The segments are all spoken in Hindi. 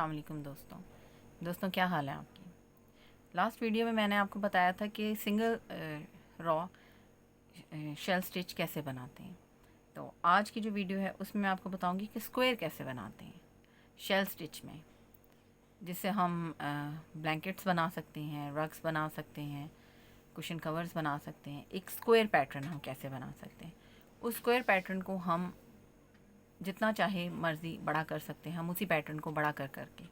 अस्सलाम वालेकुम दोस्तों क्या हाल है आपकी। लास्ट वीडियो में मैंने आपको बताया था कि सिंगल रॉ शेल स्टिच कैसे बनाते हैं। तो आज की जो वीडियो है उसमें मैं आपको बताऊंगी कि स्क्वायर कैसे बनाते हैं शेल स्टिच में, जिससे हम ब्लैंकेट्स बना सकते हैं, रग्स बना सकते हैं, कुशन कवर्स बना सकते हैं। एक स्क्वायर पैटर्न हम कैसे बना सकते हैं, उस स्क्वायर पैटर्न को हम जितना चाहे मर्ज़ी बड़ा कर सकते हैं। हम उसी पैटर्न को बड़ा कर करके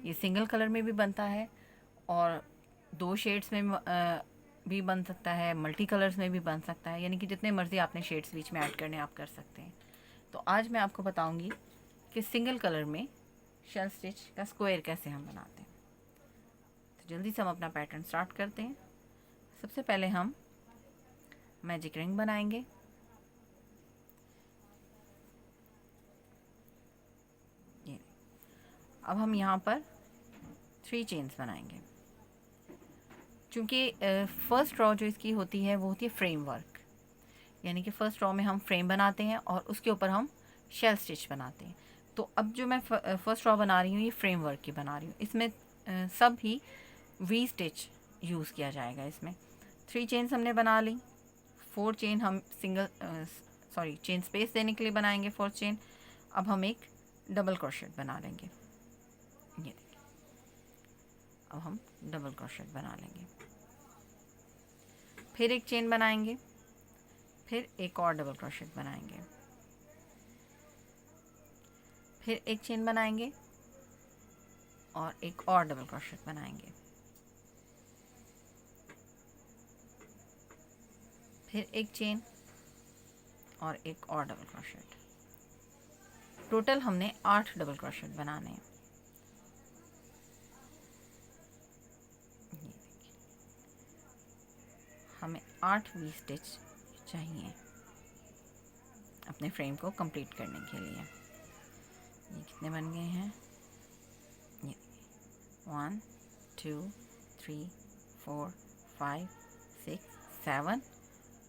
ये सिंगल कलर में भी बनता है और 2 शेड्स में भी बन सकता है, मल्टी कलर्स में भी बन सकता है, यानी कि जितने मर्ज़ी आपने शेड्स बीच में ऐड करने आप कर सकते हैं। तो आज मैं आपको बताऊंगी कि सिंगल कलर में शेल स्टिच का स्क्वायर कैसे हम बनाते हैं। तो जल्दी से हम अपना पैटर्न स्टार्ट करते हैं। सबसे पहले हम मैजिक रिंग बनाएंगे। ये अब हम यहाँ पर 3 चेन्स बनाएंगे। चूँकि फ़र्स्ट रॉ जो इसकी होती है वो होती है फ्रेम वर्क, यानी कि फ़र्स्ट रॉ में हम फ्रेम बनाते हैं और उसके ऊपर हम शेल स्टिच बनाते हैं। तो अब जो मैं फ़र्स्ट रॉ बना रही हूँ ये फ्रेम वर्क की बना रही हूँ। इसमें सब ही वी स्टिच यूज़ किया जाएगा। इसमें 3 चेन्स हमने बना ली, 4 चेन हम चेन स्पेस देने के लिए बनाएंगे 4 चेन। अब हम एक डबल क्रोशेट बना लेंगे। ये देखिए, अब हम डबल क्रोशेट बना लेंगे, फिर एक चेन बनाएंगे, फिर एक और डबल क्रोशेट बनाएंगे, फिर एक चेन बनाएंगे और एक और डबल क्रोशेट बनाएंगे, फिर एक चेन और एक और डबल क्रोशेट। टोटल हमने 8 डबल क्रोशेट बनाने हैं। ये देखिए, हमें 8 वी स्टिच चाहिए अपने फ्रेम को कंप्लीट करने के लिए। ये कितने बन गए हैं, ये 1 2 3 4 5 6 7।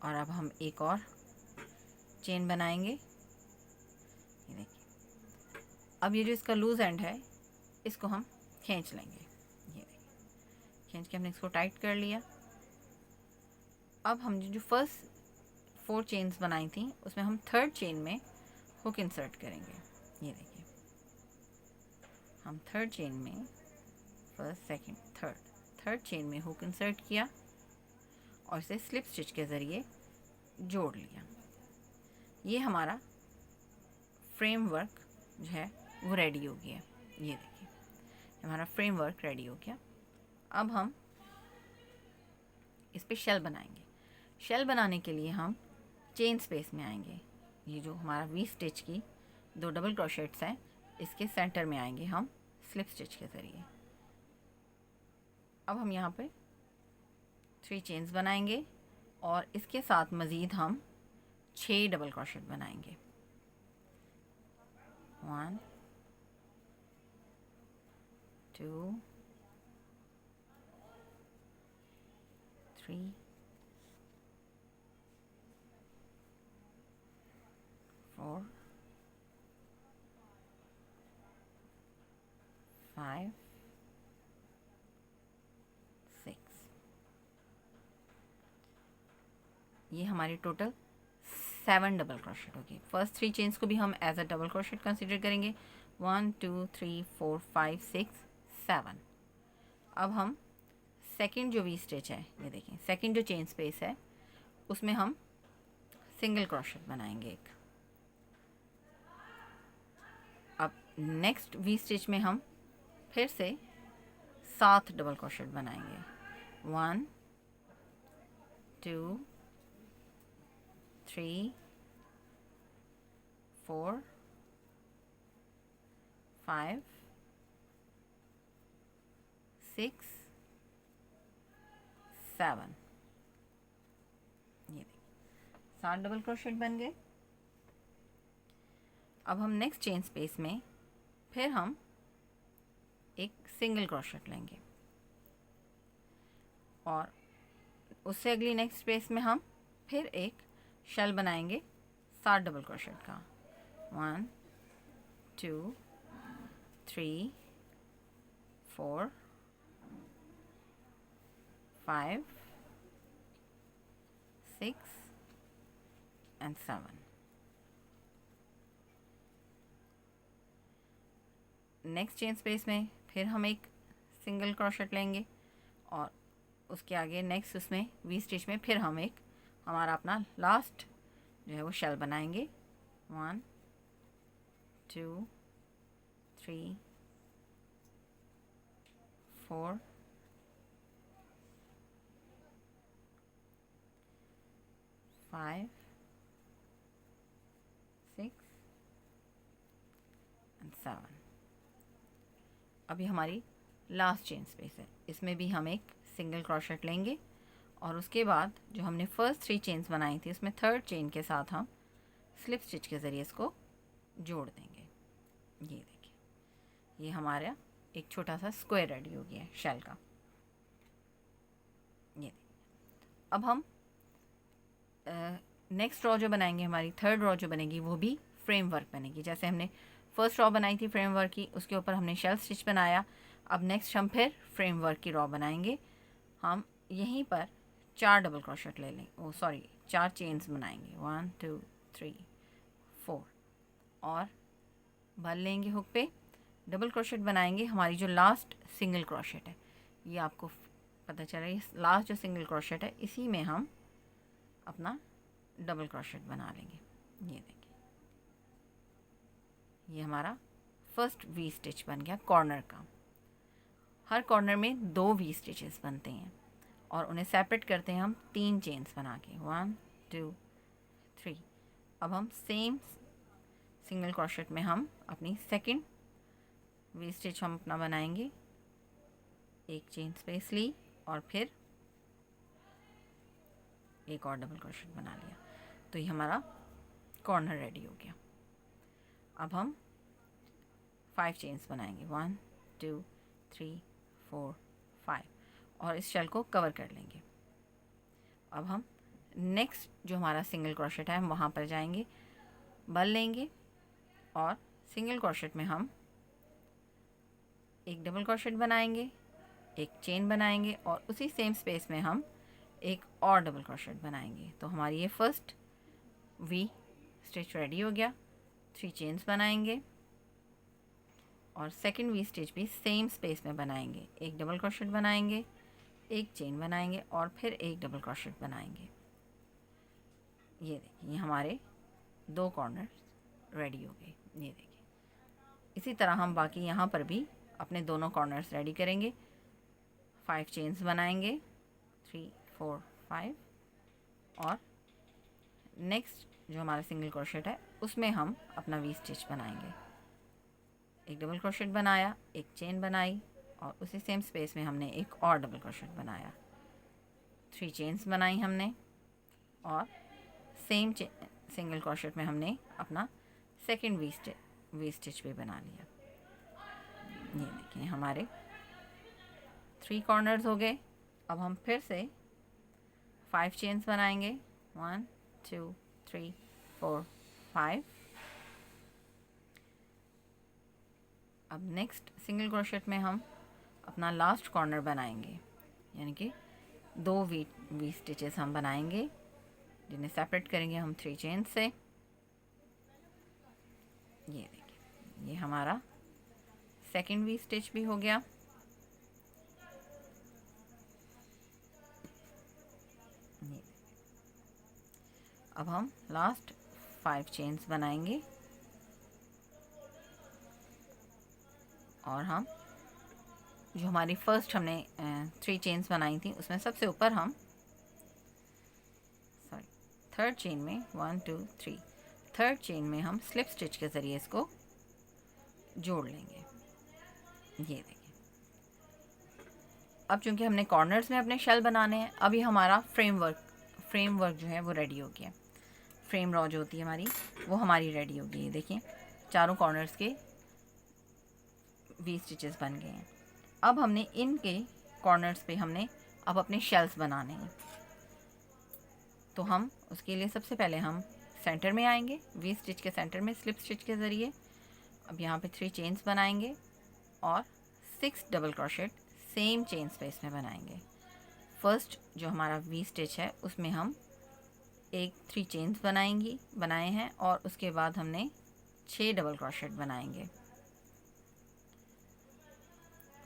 और अब हम एक और चेन बनाएंगे। ये देखिए, अब ये जो इसका लूज़ एंड है इसको हम खींच लेंगे। ये देखिए, खींच के हमने इसको टाइट कर लिया। अब हम जो फर्स्ट 4 चेन्स बनाई थी उसमें हम थर्ड चेन में हुक इंसर्ट करेंगे। ये देखिए, हम थर्ड चेन में फर्स्ट सेकंड थर्ड चेन में हुक इंसर्ट किया और इसे स्लिप स्टिच के ज़रिए जोड़ लिया। ये हमारा फ्रेम वर्क जो है वो रेडी हो गया। ये देखिए, हमारा फ्रेम वर्क रेडी हो गया। अब हम इस पे शेल बनाएंगे। शेल बनाने के लिए हम चेन स्पेस में आएंगे। ये जो हमारा वी स्टिच की 2 डबल क्रोशेट्स हैं इसके सेंटर में आएंगे हम स्लिप स्टिच के ज़रिए। अब हम यहाँ पे 3 चेन्स बनाएंगे और इसके साथ मज़ीद हम 6 डबल क्रोशेट बनाएंगे। 1 2 3 4 5 6। ये हमारी टोटल 7 डबल क्रोशेट होगी। फर्स्ट 3 चेन्स को भी हम as a double crochet consider करेंगे। 1 2 3 4 5 6 7। अब हम सेकंड जो वी स्टिच है, ये देखें, सेकंड जो चेन स्पेस है उसमें हम सिंगल क्रोशेट बनाएंगे एक। अब नेक्स्ट वी स्टिच में हम फिर से 7 डबल क्रोशेट बनाएंगे। 1 2 3 4 5 6 7। ये देखिए, 7 डबल क्रोशेट बन गए। अब हम नेक्स्ट चेन स्पेस में फिर हम एक सिंगल क्रोशेट लेंगे और उससे अगली नेक्स्ट स्पेस में हम फिर एक शेल बनाएंगे 7 डबल क्रोशेट का। 1 2 3 4 5 6 and 7। नेक्स्ट चेन स्पेस में फिर हम एक सिंगल क्रोशेट लेंगे और उसके आगे नेक्स्ट उसमें वी स्टिच में फिर हम एक हमारा अपना लास्ट जो है वो शेल बनाएंगे। 1 2 3 4 5 6 and 7। अभी हमारी लास्ट चेन स्पेस है, इसमें भी हम एक सिंगल क्रोशेट लेंगे और उसके बाद जो हमने फर्स्ट 3 चेन्स बनाई थी उसमें थर्ड चेन के साथ हम स्लिप स्टिच के ज़रिए इसको जोड़ देंगे। ये देखिए, ये हमारा एक छोटा सा स्क्वायर रेडी हो गया है शेल का। ये अब हम नेक्स्ट रॉ जो बनाएंगे, हमारी थर्ड रॉ जो बनेगी वो भी फ्रेमवर्क बनेगी। जैसे हमने फर्स्ट रॉ बनाई थी फ्रेमवर्क की, उसके ऊपर हमने शेल स्टिच बनाया। अब नेक्स्ट हम फिर फ्रेमवर्क की रॉ बनाएंगे। हम यहीं पर 4 डबल क्रोशेट ले लेंगे, 4 चेन्स बनाएंगे। 1 2 3 4 और भर लेंगे हुक पे, डबल क्रोशेट बनाएंगे। हमारी जो लास्ट सिंगल क्रोशेट है, ये आपको पता चल रहा है, लास्ट जो सिंगल क्रोशेट है इसी में हम अपना डबल क्रोशेट बना लेंगे। ये देखिए, ये हमारा फर्स्ट वी स्टिच बन गया कॉर्नर का। हर कॉर्नर में 2 वी स्टिचेस बनते हैं और उन्हें सेपरेट करते हैं हम 3 चेन्स बना के। 1 2 3। अब हम सेम सिंगल क्रोशेट में हम अपनी सेकंड वी स्टिच हम अपना बनाएंगे। एक चेन स्पेस ली और फिर एक और डबल क्रोशेट बना लिया, तो ये हमारा कॉर्नर रेडी हो गया। अब हम 5 चेन्स बनाएंगे। 1 2 3 4 5 और इस शेल को कवर कर लेंगे। अब हम नेक्स्ट जो हमारा सिंगल क्रोशेट है हम वहाँ पर जाएंगे, बल लेंगे और सिंगल क्रोशेट में हम एक डबल क्रोशेट बनाएंगे, एक चेन बनाएंगे और उसी सेम स्पेस में हम एक और डबल क्रोशेट बनाएंगे। तो हमारी ये फर्स्ट वी स्टिच रेडी हो गया। 3 चेन्स बनाएंगे और सेकंड वी स्टिच भी सेम स्पेस में बनाएंगे। एक डबल क्रोशेट बनाएंगे, एक चेन बनाएंगे और फिर एक डबल क्रोशेट बनाएंगे। ये देखिए, ये हमारे 2 कॉर्नर रेडी हो गए। ये देखिए, इसी तरह हम बाकी यहाँ पर भी अपने दोनों कॉर्नर्स रेडी करेंगे। 5 चेन्स बनाएंगे, 3 4 5 और नेक्स्ट जो हमारा सिंगल क्रोशेट है उसमें हम अपना वी स्टिच बनाएंगे। एक डबल क्रोशेट बनाया, एक चेन बनाई और उसी सेम स्पेस में हमने एक और डबल क्रोशेट बनाया। 3 चेन्स बनाई हमने और सेम सिंगल क्रोशेट में हमने अपना सेकंड वी स्टिच भी बना लिया। ये देखिए, हमारे 3 कॉर्नर्स हो गए। अब हम फिर से 5 चेन्स बनाएंगे। 1 2 3 4 5। अब नेक्स्ट सिंगल क्रोशेट में हम अपना लास्ट कॉर्नर बनाएंगे, यानी कि 2 वी स्टिचेस हम बनाएंगे जिन्हें सेपरेट करेंगे हम 3 चेन से। ये देखिए, ये हमारा सेकंड वी स्टिच भी हो गया। ये अब हम लास्ट 5 चेन्स बनाएंगे और हम जो हमारी फर्स्ट हमने 3 चेन्स बनाई थी उसमें सबसे ऊपर हम थर्ड चेन में 1 2 3 थर्ड चेन में हम स्लिप स्टिच के ज़रिए इसको जोड़ लेंगे। ये देखिए, अब चूंकि हमने कॉर्नर्स में अपने शेल बनाने हैं, अभी हमारा फ्रेमवर्क जो है वो रेडी हो गया। फ्रेम रॉ जो होती है हमारी, वो हमारी रेडी हो गई है। देखिए, चारों कॉर्नर्स के वी स्टिचेस बन गए हैं। अब हमने इनके कॉर्नर्स पे हमने अब अपने शेल्स बनाने हैं। तो हम उसके लिए सबसे पहले हम सेंटर में आएंगे, वी स्टिच के सेंटर में स्लिप स्टिच के ज़रिए। अब यहाँ पे 3 चेन्स बनाएंगे और 6 double crochet same chain space में बनाएंगे। फर्स्ट जो हमारा वी स्टिच है उसमें हम एक 3 चेन्स बनाए हैं और उसके बाद हमने 6 डबल क्रोशेट बनाएंगे।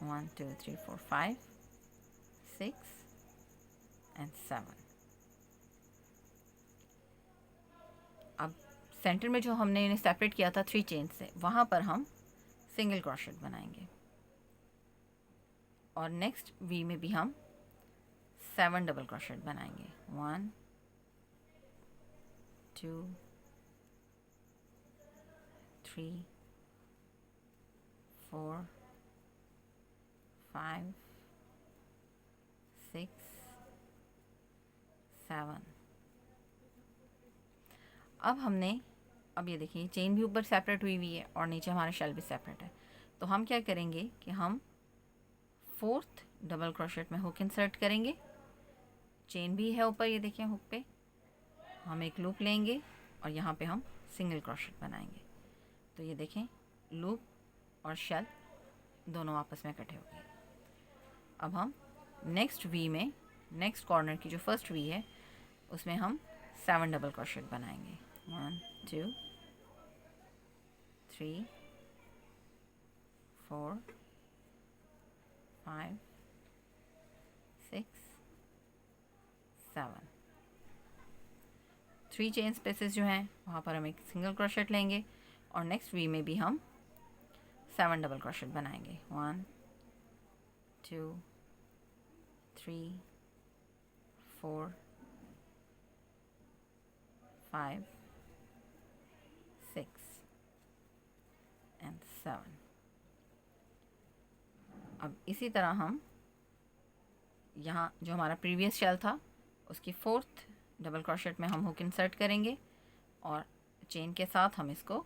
1 2 3 4 5 6 एंड 7। अब सेंटर में जो हमने इन्हें सेपरेट किया था 3 चेन से, वहाँ पर हम सिंगल क्रोशेट बनाएंगे और नेक्स्ट वी में भी हम 7 डबल क्रोशेट बनाएंगे। 1 2 3 4 5 6 7। अब ये देखिए चेन भी ऊपर सेपरेट हुई है और नीचे हमारा शेल भी सेपरेट है। तो हम क्या करेंगे कि हम 4th डबल क्रोशेट में हुक इंसर्ट करेंगे। चेन भी है ऊपर, ये देखिए हुक पे हम एक लूप लेंगे और यहाँ पे हम सिंगल क्रोशेट बनाएंगे। तो ये देखें लूप और शेल दोनों आपस में इकट्ठे हो गए। अब हम नेक्स्ट वी में, नेक्स्ट कॉर्नर की जो फर्स्ट वी है उसमें हम 7 डबल क्रोशेट बनाएंगे। 1 2 3 4 5 6 7। 3 चेन स्पेसेस जो हैं वहाँ पर हम एक सिंगल क्रोशेट लेंगे और नेक्स्ट वी में भी हम 7 डबल क्रोशेट बनाएंगे। 1 2 3 4 5 6 एंड 7। अब इसी तरह हम यहाँ जो हमारा प्रीवियस शेल था उसकी 4th डबल क्रोशेट में हम हुक इंसर्ट करेंगे और चेन के साथ हम इसको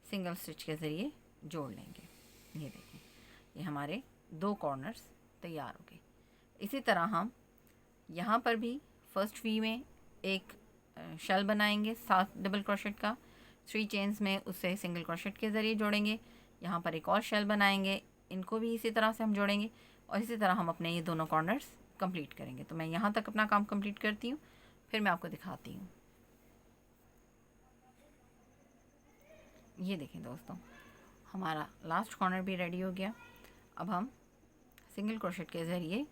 सिंगल स्टिच के ज़रिए जोड़ लेंगे। ये देखें ये हमारे 2 कॉर्नर्स तैयार हो गए। इसी तरह हम यहाँ पर भी फर्स्ट वी में एक शेल बनाएंगे 7 डबल क्रोशेट का, 3 चेन्स में उसे सिंगल क्रोशेट के ज़रिए जोड़ेंगे। यहाँ पर एक और शेल बनाएंगे, इनको भी इसी तरह से हम जोड़ेंगे और इसी तरह हम अपने ये दोनों कॉर्नर्स कंप्लीट करेंगे। तो मैं यहाँ तक अपना काम कंप्लीट करती हूँ, फिर मैं आपको दिखाती हूँ। ये देखें दोस्तों हमारा लास्ट कॉर्नर भी रेडी हो गया। अब हम सिंगल क्रोशेट के ज़रिए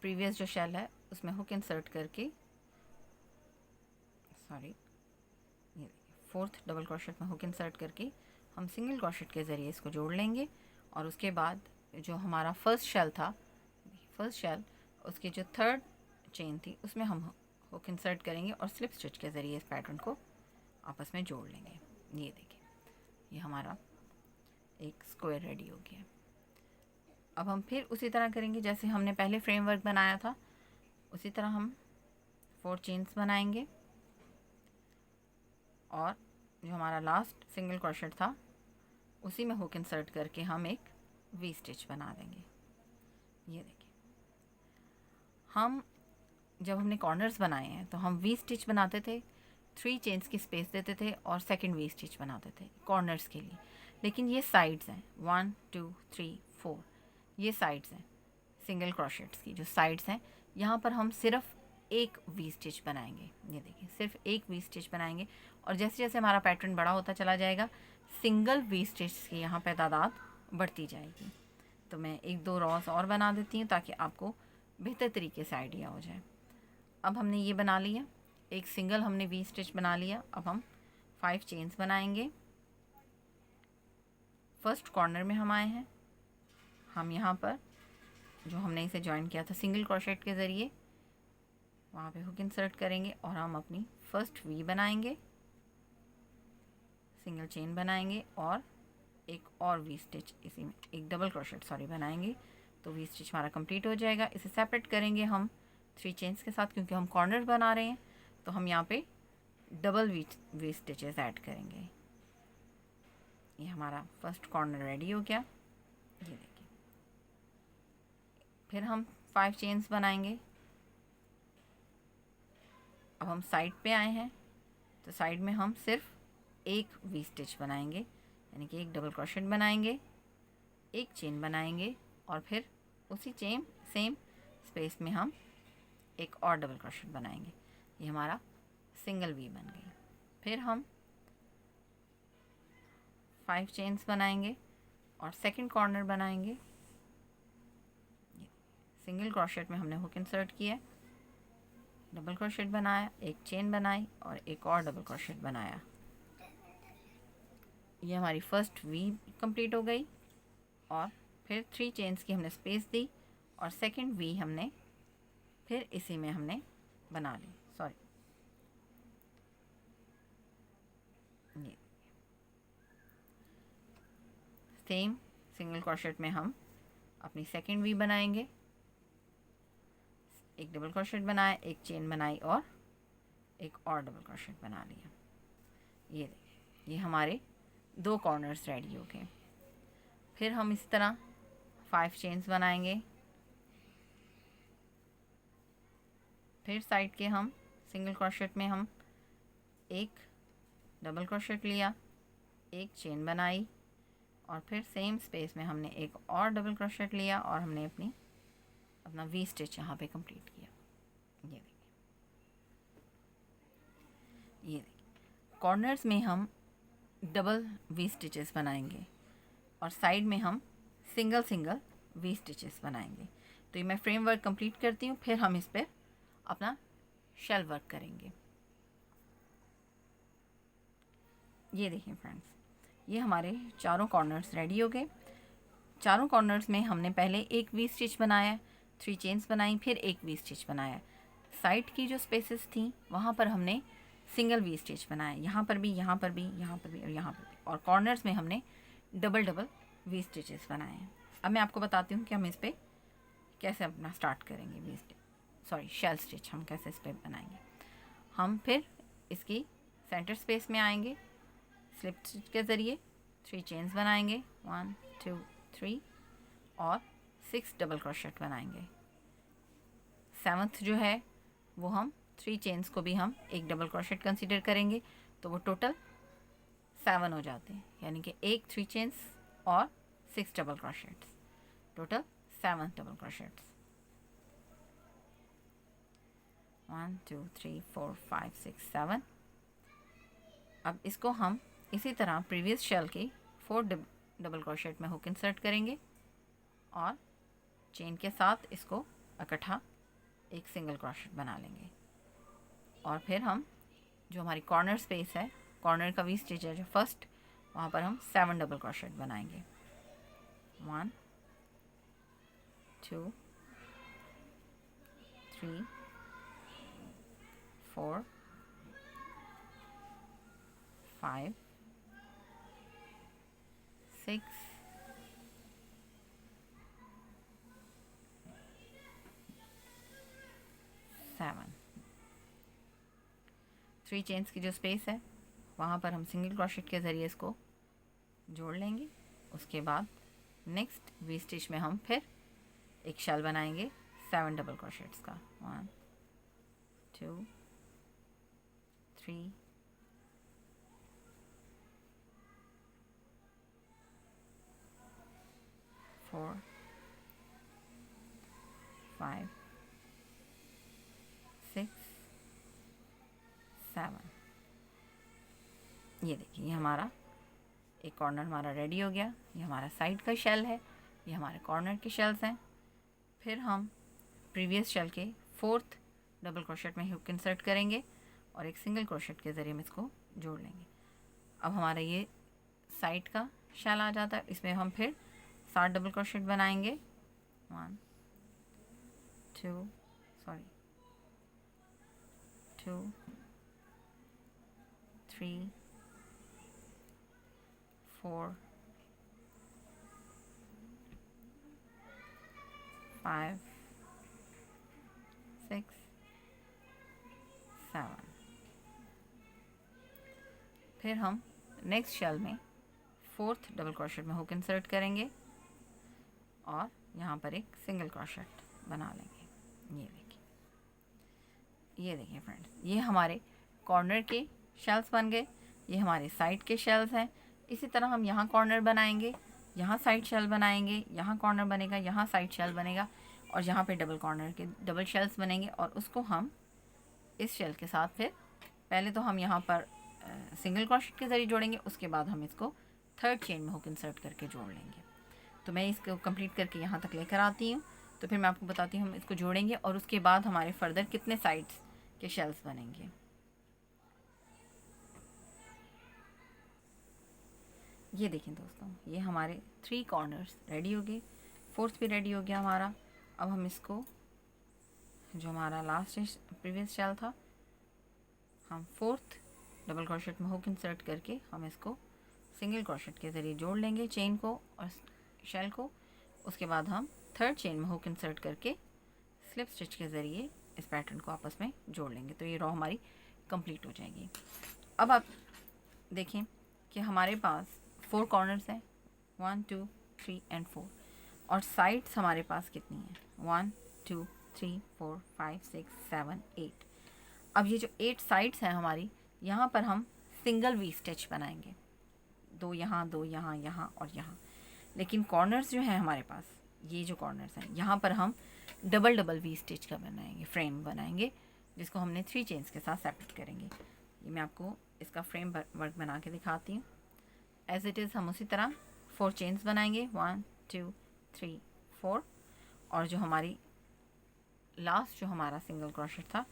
प्रीवियस जो शेल है उसमें हुक इंसर्ट करके, ये 4th डबल क्रोशेट में हुक इंसर्ट करके हम सिंगल क्रोशेट के ज़रिए इसको जोड़ लेंगे और उसके बाद जो हमारा फर्स्ट शेल था, फर्स्ट शेल उसकी जो 3rd चेन थी उसमें हम हुक इंसर्ट करेंगे और स्लिप स्टिच के ज़रिए इस पैटर्न को आपस में जोड़ लेंगे। ये देखिए ये हमारा एक स्क्वायर रेडी हो गया। अब हम फिर उसी तरह करेंगे जैसे हमने पहले फ्रेमवर्क बनाया था, उसी तरह हम 4 चेन्स बनाएंगे और जो हमारा लास्ट सिंगल क्रोशेट था उसी में हुक इंसर्ट करके हम एक वी स्टिच बना देंगे। ये देखिए हम जब हमने कॉर्नर्स बनाए हैं तो हम वी स्टिच बनाते थे, 3 चेन्स की स्पेस देते थे और सेकंड वी स्टिच बनाते थे कॉर्नर्स के लिए। लेकिन ये साइड्स हैं 1 2 3 4, ये साइड्स हैं सिंगल क्रोशेट्स की जो साइड्स हैं, यहाँ पर हम सिर्फ एक वी स्टिच बनाएंगे। ये देखिए सिर्फ एक वी स्टिच बनाएंगे और जैसे जैसे हमारा पैटर्न बड़ा होता चला जाएगा सिंगल वी स्टिच की यहाँ पर तादाद बढ़ती जाएगी। तो मैं 1-2 रॉस और बना देती हूँ ताकि आपको बेहतर तरीके से आइडिया हो जाए। अब हमने ये बना लिया, एक सिंगल हमने वी स्टिच बना लिया। अब हम 5 चेन्स बनाएंगे। फर्स्ट कॉर्नर में हम आए हैं, हम यहाँ पर जो हमने इसे ज्वाइन किया था सिंगल क्रोशेट के ज़रिए वहाँ पे हुक इंसर्ट करेंगे और हम अपनी फर्स्ट वी बनाएंगे, सिंगल चेन बनाएंगे और एक और वी स्टिच इसी में एक डबल क्रोशेट बनाएंगे। तो वी स्टिच हमारा कंप्लीट हो जाएगा। इसे सेपरेट करेंगे हम 3 चेन्स के साथ, क्योंकि हम कॉर्नर बना रहे हैं तो हम यहाँ पे डबल वी स्टिचेस ऐड करेंगे। ये हमारा फर्स्ट कॉर्नर रेडी हो गया। ये देखिए फिर हम 5 चेन्स बनाएंगे। अब हम साइड पे आए हैं तो साइड में हम सिर्फ एक वी स्टिच बनाएंगे, यानी कि एक डबल क्रोशेट बनाएंगे, एक चेन बनाएंगे और फिर उसी सेम स्पेस में हम एक और डबल क्रोशेट बनाएंगे। ये हमारा सिंगल वी बन गई। फिर हम 5 चेन्स बनाएंगे और सेकंड कॉर्नर बनाएंगे। सिंगल क्रोशेट में हमने हुक इंसर्ट किया, डबल क्रोशेट बनाया, एक चेन बनाई और एक और डबल क्रोशेट बनाया। ये हमारी फर्स्ट वी कंप्लीट हो गई और फिर 3 चेन्स की हमने स्पेस दी और सेकंड वी हमने फिर इसी में हमने बना ली। ये सेम सिंगल क्रोशेट में हम अपनी सेकंड वी बनाएंगे। एक डबल क्रोशेट बनाया, एक चेन बनाई और एक और डबल क्रोशेट बना लिया। ये देखिए, ये हमारे 2 कॉर्नर्स रेडी हो गए। फिर हम इस तरह 5 चेन्स बनाएंगे। फिर साइड के हम सिंगल क्रोशेट में हम एक डबल क्रोशेट लिया, एक चेन बनाई और फिर सेम स्पेस में हमने एक और डबल क्रोशेट लिया और हमने अपना वी स्टिच यहाँ पे कंप्लीट किया। ये देखिए कॉर्नर्स में हम डबल वी स्टिचेस बनाएंगे और साइड में हम सिंगल वी स्टिचेस बनाएंगे। तो ये मैं फ्रेम वर्क कंप्लीट करती हूँ, फिर हम इस पर अपना शेल वर्क करेंगे। ये देखिए फ्रेंड्स, ये हमारे चारों कॉर्नर्स रेडी हो गए। चारों कॉर्नर्स में हमने पहले एक वी स्टिच बनाया, 3 चेन्स बनाई, फिर एक वी स्टिच बनाया। साइड की जो स्पेसेस थी वहाँ पर हमने सिंगल वी स्टिच बनाया, यहाँ पर भी, यहाँ पर भी, यहाँ पर भी और यहाँ पर भी। और कॉर्नर्स में हमने डबल वी स्टिचेस बनाए हैं। अब मैं आपको बताती हूँ कि हम इस पर कैसे अपना स्टार्ट करेंगे। शेल स्टिच हम कैसे इस पर बनाएंगे। हम फिर इसकी सेंटर स्पेस में आएंगे, स्लिप स्टिच के ज़रिए 3 चेन्स बनाएंगे, 1 2 3 और 6 डबल क्रोशेट बनाएंगे। 7th जो है वो हम 3 चेन्स को भी हम एक डबल क्रोशेट कंसीडर करेंगे, तो वो टोटल 7 हो जाते हैं, यानी कि एक 3 चेन्स और 6 डबल क्रोशेट्स, टोटल 7 डबल क्रोशेट्स। 1 2 3 4 5 6 7। अब इसको हम इसी तरह प्रीवियस शेल के 4 डबल क्रोशेट में हुक इंसर्ट करेंगे और चेन के साथ इसको इकट्ठा एक सिंगल क्रोशेट बना लेंगे। और फिर हम जो हमारी कॉर्नर स्पेस है, कॉर्नर का वी स्टिच है जो फर्स्ट, वहाँ पर हम 7 डबल क्रोशेट बनाएंगे। 1 2 3 4 5 6 7। 3 चेन्स की जो स्पेस है वहाँ पर हम सिंगल क्रोशेट के ज़रिए इसको जोड़ लेंगे। उसके बाद नेक्स्ट वी स्टिच में हम फिर एक शेल बनाएंगे 7 डबल क्रोशेट्स का। 1 2 3 4 5 6 7। ये देखिए, ये हमारा एक कॉर्नर हमारा रेडी हो गया। ये हमारा साइड का शेल है, ये हमारे कॉर्नर के शेल्स हैं। फिर हम प्रीवियस शेल के 4th डबल क्रोशेट में हुक इंसर्ट करेंगे और एक सिंगल क्रोशेट के ज़रिए हम इसको जोड़ लेंगे। अब हमारा ये साइड का शेल आ जाता है, इसमें हम फिर 7 डबल क्रोशेट बनाएंगे। 1 2 3 4 5 6 7। फिर हम नेक्स्ट शेल में 4th डबल क्रोशेट में हुक इंसर्ट करेंगे और यहाँ पर एक सिंगल क्रोशेट बना लेंगे। ये देखिए फ्रेंड्स, ये हमारे कॉर्नर के शेल्स बन गए। ये हमारे साइड के शेल्स हैं। इसी तरह हम यहाँ कॉर्नर बनाएंगे, यहाँ साइड शेल बनाएंगे, यहाँ कॉर्नर बनेगा, यहाँ साइड शेल बनेगा और यहाँ पे डबल कॉर्नर के डबल शेल्स बनेंगे। और उसको हम इस शेल के साथ फिर पहले तो हम यहाँ पर सिंगल क्रोशेट के ज़रिए जोड़ेंगे, उसके बाद हम इसको थर्ड चेन में हुक इंसर्ट करके जोड़ लेंगे। तो मैं इसको कंप्लीट करके यहाँ तक लेकर आती हूँ, तो फिर मैं आपको बताती हूँ हम इसको जोड़ेंगे और उसके बाद हमारे फर्दर कितने साइड्स के शेल्स बनेंगे। ये देखें दोस्तों, ये हमारे 3 कॉर्नर्स रेडी हो गए, 4th भी रेडी हो गया हमारा। अब हम इसको, जो हमारा लास्ट प्रीवियस शेल था, हम 4th डबल क्रोशेट में हुक इंसर्ट करके हम इसको सिंगल क्रोशेट के ज़रिए जोड़ लेंगे चेन को और शेल को। उसके बाद हम 3rd चेन में हुक इंसर्ट करके स्लिप स्टिच के ज़रिए इस पैटर्न को आपस में जोड़ लेंगे। तो ये रो हमारी कंप्लीट हो जाएगी। अब आप देखें कि हमारे पास 4 कॉर्नर्स हैं, 1 2 3 एंड 4, और साइड्स हमारे पास कितनी हैं, 1 2 3 4 5 6 7 8। अब ये जो 8 साइड्स हैं हमारी, यहाँ पर हम सिंगल वी स्टिच बनाएंगे, 2 यहाँ 2 यहाँ यहाँ और यहाँ। लेकिन कॉर्नर्स जो हैं हमारे पास, ये जो कॉर्नर्स हैं, यहाँ पर हम डबल डबल वी स्टिच का बनाएंगे, फ्रेम बनाएंगे, जिसको हमने 3 चेन्स के साथ सेपरेट करेंगे। ये मैं आपको इसका फ्रेम वर्क बना के दिखाती हूँ। एज इट इज़ हम उसी तरह 4 चेन्स बनाएंगे, 1 2 3 4, और जो हमारी लास्ट जो हमारा सिंगल क्रोशेट था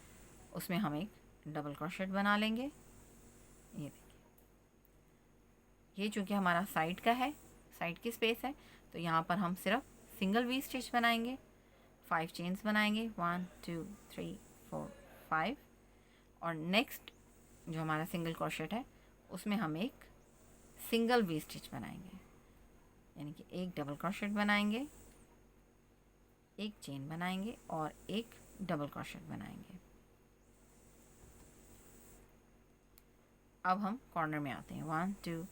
उसमें हम एक डबल क्रोशेट बना लेंगे। ये देखिए, ये चूँकि हमारा साइड का है, साइड की स्पेस है, तो यहाँ पर हम सिर्फ सिंगल वी स्टिच बनाएंगे, 5 चेन्स बनाएंगे, 1 2 3 4 5, और नेक्स्ट जो हमारा सिंगल क्रोशेट है उसमें हम एक सिंगल वी स्टिच बनाएंगे, यानी कि एक डबल क्रोशेट बनाएंगे, एक चेन बनाएंगे और एक डबल क्रोशेट बनाएंगे। अब हम कॉर्नर में आते हैं, 1 2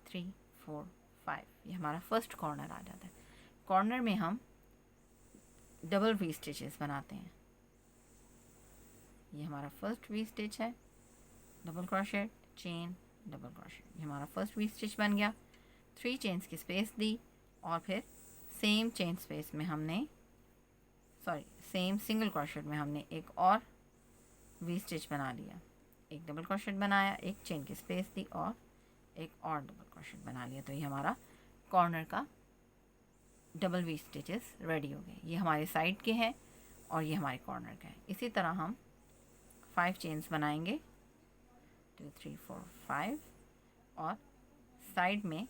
3 4 5, ये हमारा फर्स्ट कॉर्नर आ जाता है। कॉर्नर में हम डबल वी स्टिचेस बनाते हैं। ये हमारा फर्स्ट वी स्टिच है, double crochet chain double crochet, ये हमारा फर्स्ट वी स्टिच बन गया। 3 चेन्स की स्पेस दी और फिर सेम चेन स्पेस में हमने सेम सिंगल क्रोशेट में हमने एक और वी स्टिच बना लिया, एक डबल क्रोशेट बनाया, एक चेन की स्पेस दी और एक और डबल क्रोशेट बना लिया। तो ये हमारा कॉर्नर का डबल वी स्टिचेस रेडी हो गए। ये हमारे साइड के हैं और ये हमारे कॉर्नर का है। इसी तरह हम 5 चेन्स बनाएंगे, 2 3 4 5, और साइड में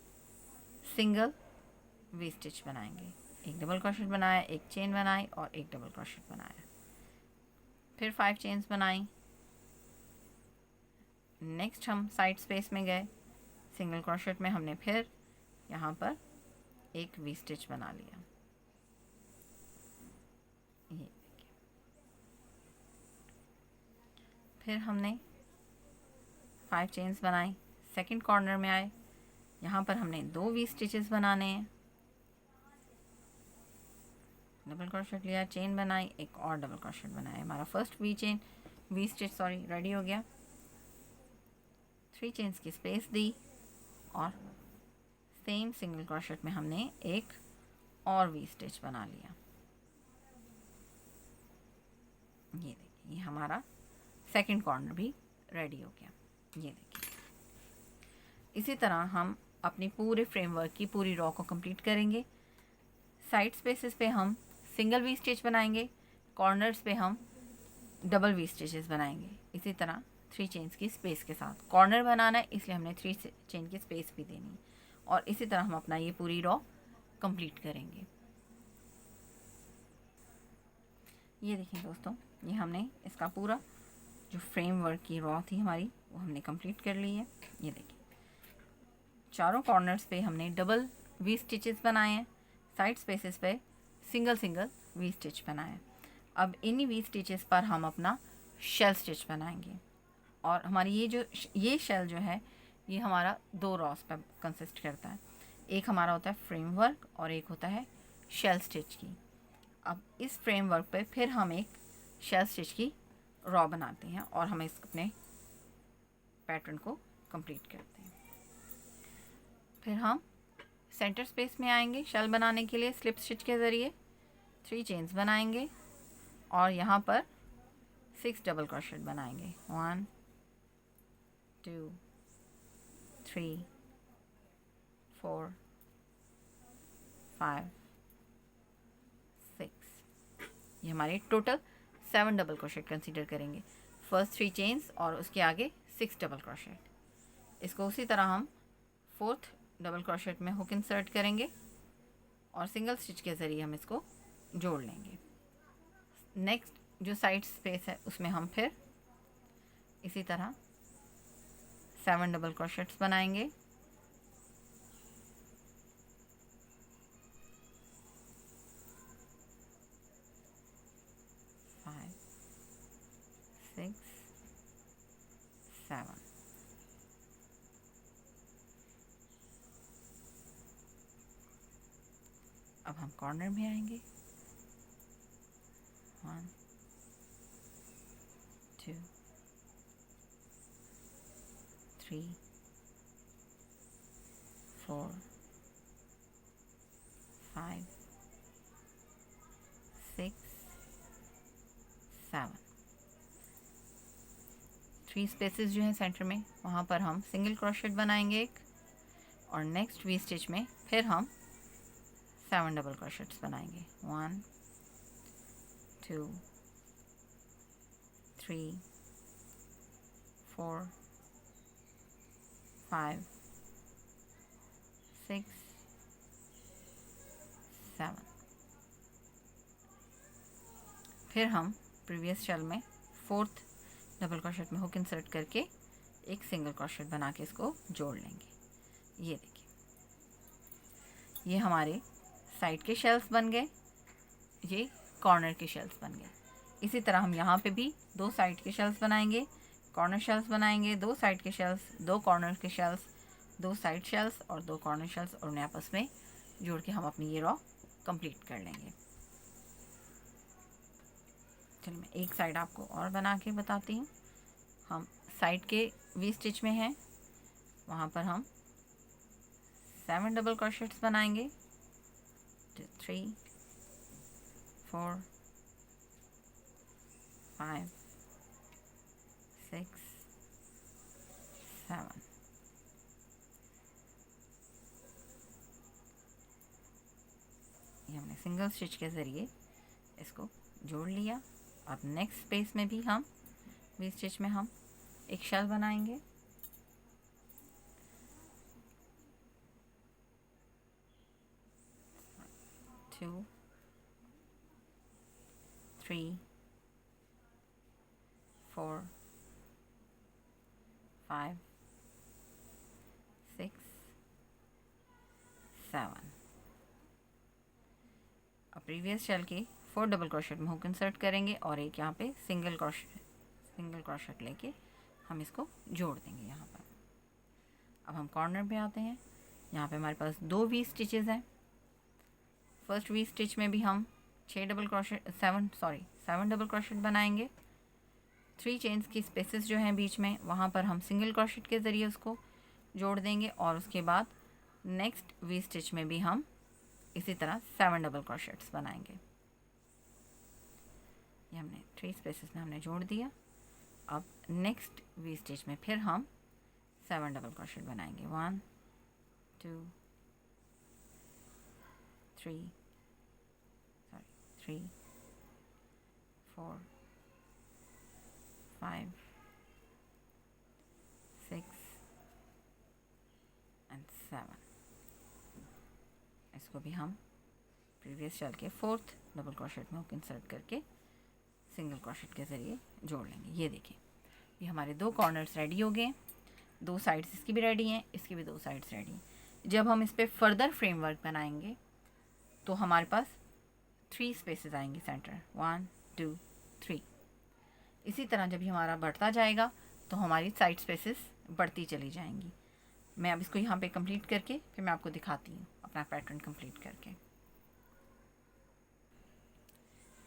सिंगल वी स्टिच बनाएंगे, एक डबल क्रोशेट बनाया, एक चेन बनाई और एक डबल क्रोशेट बनाया, फिर 5 चेन्स बनाई। नेक्स्ट हम साइड स्पेस में गए, सिंगल क्रोशेट में हमने फिर यहाँ पर एक वी स्टिच बना लिया। ये देखिए, फिर हमने 5 चेन्स बनाई, सेकंड कॉर्नर में आए, यहाँ पर हमने 2 वी स्टिचेस बनाने हैं, डबल क्रोशेट लिया, चेन बनाई, एक और डबल क्रोशेट बनाया। हमारा फर्स्ट वी स्टिच रेडी हो गया। 3 चेन्स की स्पेस दी और सेम सिंगल क्रोशेट में हमने एक और वी स्टिच बना लिया। ये देखिए, ये हमारा सेकंड कॉर्नर भी रेडी हो गया। ये देखिए, इसी तरह हम अपनी पूरे फ्रेमवर्क की पूरी रॉ को कंप्लीट करेंगे। साइड स्पेसेस पे हम सिंगल वी स्टिच बनाएंगे, कॉर्नर्स पे हम डबल वी स्टिचेस बनाएंगे। इसी तरह 3 चेन्स की स्पेस के साथ कॉर्नर बनाना है, इसलिए हमने 3 चेन की स्पेस भी देनी है, और इसी तरह हम अपना ये पूरी रॉ कंप्लीट करेंगे। ये देखिए दोस्तों, ये हमने इसका पूरा जो फ्रेमवर्क की रॉ थी हमारी वो हमने कंप्लीट कर ली है। ये देखिए, चारों कॉर्नर्स पे हमने डबल वी स्टिचेस बनाए हैं, साइड स्पेसेस पे सिंगल वी स्टिच बनाए। अब इन्हीं वी स्टिचेस पर हम अपना शेल स्टिच बनाएंगे, और हमारी ये शेल जो है ये हमारा 2 रॉस पर कंसिस्ट करता है। एक हमारा होता है फ्रेमवर्क और एक होता है शेल स्टिच की। अब इस फ्रेमवर्क पे फिर हम एक शेल स्टिच की रॉ बनाते हैं और हम इस अपने पैटर्न को कंप्लीट करते हैं। फिर हम सेंटर स्पेस में आएंगे शेल बनाने के लिए स्लिप स्टिच के ज़रिए 3 चेन्स बनाएंगे और यहाँ पर 6 डबल क्रोशेट बनाएंगे। 1 2 3 4 5 6, ये हमारे टोटल 7 डबल क्रोशेट कंसीडर करेंगे। फर्स्ट 3 चेन्स और उसके आगे 6 डबल क्रोशेट। इसको उसी तरह हम 4th डबल क्रोशेट में हुक इंसर्ट करेंगे और सिंगल स्टिच के ज़रिए हम इसको जोड़ लेंगे। नेक्स्ट जो साइड स्पेस है उसमें हम फिर इसी तरह 7 डबल क्रोशेट्स बनाएंगे। फाइव 6 7, अब हम कॉर्नर में आएंगे। 1 2 3 4 5 6 7, 3 स्पेसेस जो हैं सेंटर में वहाँ पर हम सिंगल क्रोशेट बनाएंगे एक, और नेक्स्ट वी स्टिच में फिर हम 7 डबल क्रोशेट्स बनाएंगे। 1 2 3 4 5 6 7, फिर हम प्रीवियस शेल में 4th डबल क्रोशेट में हुक इंसर्ट करके एक सिंगल क्रोशेट बना के इसको जोड़ लेंगे। ये देखिए, ये हमारे साइड के शेल्स बन गए, ये कॉर्नर के शेल्स बन गए। इसी तरह हम यहाँ पे भी 2 साइड के शेल्स बनाएंगे, कॉर्नर शेल्स बनाएंगे, 2 साइड के शेल्स, 2 कॉर्नर के शेल्स, 2 साइड शेल्स और 2 कॉर्नर शेल्स, और उन्हें आपस में जोड़ के हम अपनी ये रॉ कंप्लीट कर लेंगे। चलिए मैं एक साइड आपको और बना के बताती हूँ। हम साइड के वी स्टिच में हैं, वहाँ पर हम 7 डबल क्रोशेट्स बनाएंगे। 3 4 5 6 7, ये हमने सिंगल स्टिच के ज़रिए इसको जोड़ लिया। अब नेक्स्ट स्पेस में भी हम वी स्टिच में हम एक शेल बनाएंगे। टू 3 4 5 6 7, अब प्रीवियस शेल के 4 डबल क्रोशेट में हुक इंसर्ट करेंगे और एक यहाँ पे सिंगल क्रोशेट लेके हम इसको जोड़ देंगे यहाँ पर। अब हम कॉर्नर पे आते हैं। यहाँ पे हमारे पास 2 वी स्टिचेस हैं। फर्स्ट वी स्टिच में भी हम 7 डबल क्रोशेट बनाएंगे। 3 चेन्स की स्पेसेस जो हैं बीच में, वहाँ पर हम सिंगल क्रोशेट के ज़रिए उसको जोड़ देंगे, और उसके बाद नेक्स्ट वी स्टिच में भी हम इसी तरह 7 डबल क्रोशेट्स बनाएंगे। ये हमने 3 स्पेसेस में हमने जोड़ दिया। अब नेक्स्ट वी स्टिच में फिर हम 7 डबल क्रोशेट बनाएंगे। 1 2 3 4 5 6 and 7, इसको भी हम प्रीवियस शेल के 4th डबल क्रोशेट में हुक इंसर्ट करके सिंगल क्रोशेट के ज़रिए जोड़ लेंगे। ये देखिए, ये हमारे 2 कॉर्नर्स रेडी हो गए। 2 साइड्स इसकी भी रेडी हैं, इसकी भी 2 साइड्स रेडी हैं। जब हम इस पर फर्दर फ्रेमवर्क बनाएंगे तो हमारे पास 3 स्पेसेस आएंगे सेंटर, 1 2 3। इसी तरह जब भी हमारा बढ़ता जाएगा तो हमारी साइड स्पेसेस बढ़ती चली जाएंगी। मैं अब इसको यहाँ पे कंप्लीट करके फिर मैं आपको दिखाती हूँ अपना पैटर्न कंप्लीट करके।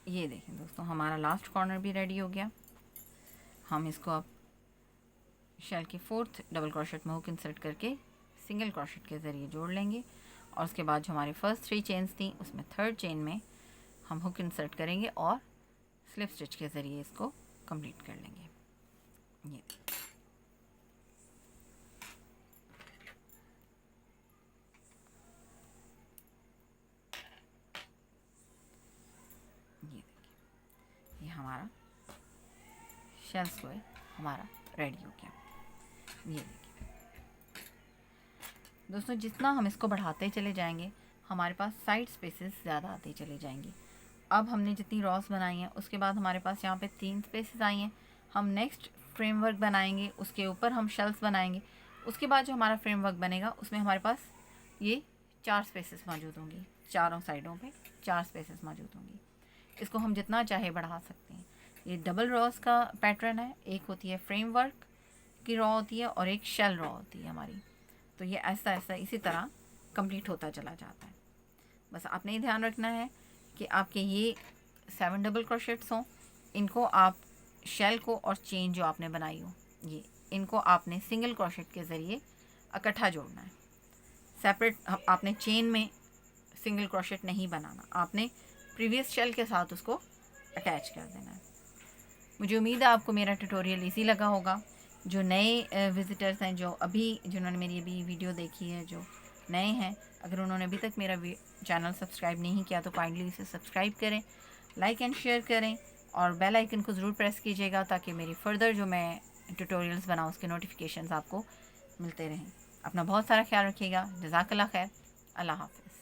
ये देखें दोस्तों, हमारा लास्ट कॉर्नर भी रेडी हो गया। हम इसको अब शेल के 4th डबल क्रोशेट में हुक इंसर्ट करके सिंगल क्रोशेट के ज़रिए जोड़ लेंगे और उसके बाद जो हमारी फर्स्ट 3 चेन्स थी उसमें थर्ड चेन में हम हुक इंसर्ट करेंगे और स्लिप स्टिच के ज़रिए इसको कंप्लीट कर लेंगे। ये देखिए, ये हमारा शेल स्क्वायर हमारा रेडी हो गया। ये देखिए दोस्तों, जितना हम इसको बढ़ाते चले जाएंगे हमारे पास साइड स्पेसेस ज़्यादा आते चले जाएंगे। अब हमने जितनी रॉस बनाई हैं उसके बाद हमारे पास यहाँ पे 3 स्पेसेस आई हैं। हम नेक्स्ट फ्रेमवर्क बनाएंगे, उसके ऊपर हम शेल्स बनाएंगे। उसके बाद जो हमारा फ्रेमवर्क बनेगा उसमें हमारे पास ये 4 स्पेसेस मौजूद होंगी, चारों साइडों पे 4 स्पेसेस मौजूद होंगी। इसको हम जितना चाहे बढ़ा सकते हैं। ये डबल रॉस का पैटर्न है, एक होती है फ्रेमवर्क की रॉ होती है और एक शेल रॉ होती है हमारी। तो ये ऐसा ऐसा इसी तरह कंप्लीट होता चला जाता है। बस आपने ये ध्यान रखना है कि आपके ये 7 डबल क्रोशेट्स हों, इनको आप शेल को और चेन जो आपने बनाई हो ये इनको आपने सिंगल क्रोशेट के ज़रिए इकट्ठा जोड़ना है। सेपरेट आपने चेन में सिंगल क्रोशेट नहीं बनाना, आपने प्रीवियस शेल के साथ उसको अटैच कर देना है। मुझे उम्मीद है आपको मेरा ट्यूटोरियल इजी लगा होगा। जो नए विज़िटर्स हैं, जो जिन्होंने मेरी अभी वीडियो देखी है, जो नए हैं, अगर उन्होंने अभी तक मेरा चैनल सब्सक्राइब नहीं किया तो काइंडली इसे सब्सक्राइब करें, लाइक एंड शेयर करें और बेल आइकन को ज़रूर प्रेस कीजिएगा ताकि मेरी फ़र्दर जो मैं ट्यूटोरियल्स बनाऊँ उसके नोटिफिकेशंस आपको मिलते रहें। अपना बहुत सारा ख्याल रखिएगा। जज़ाकल्लाह खैर। अल्लाह हाफ़िज़।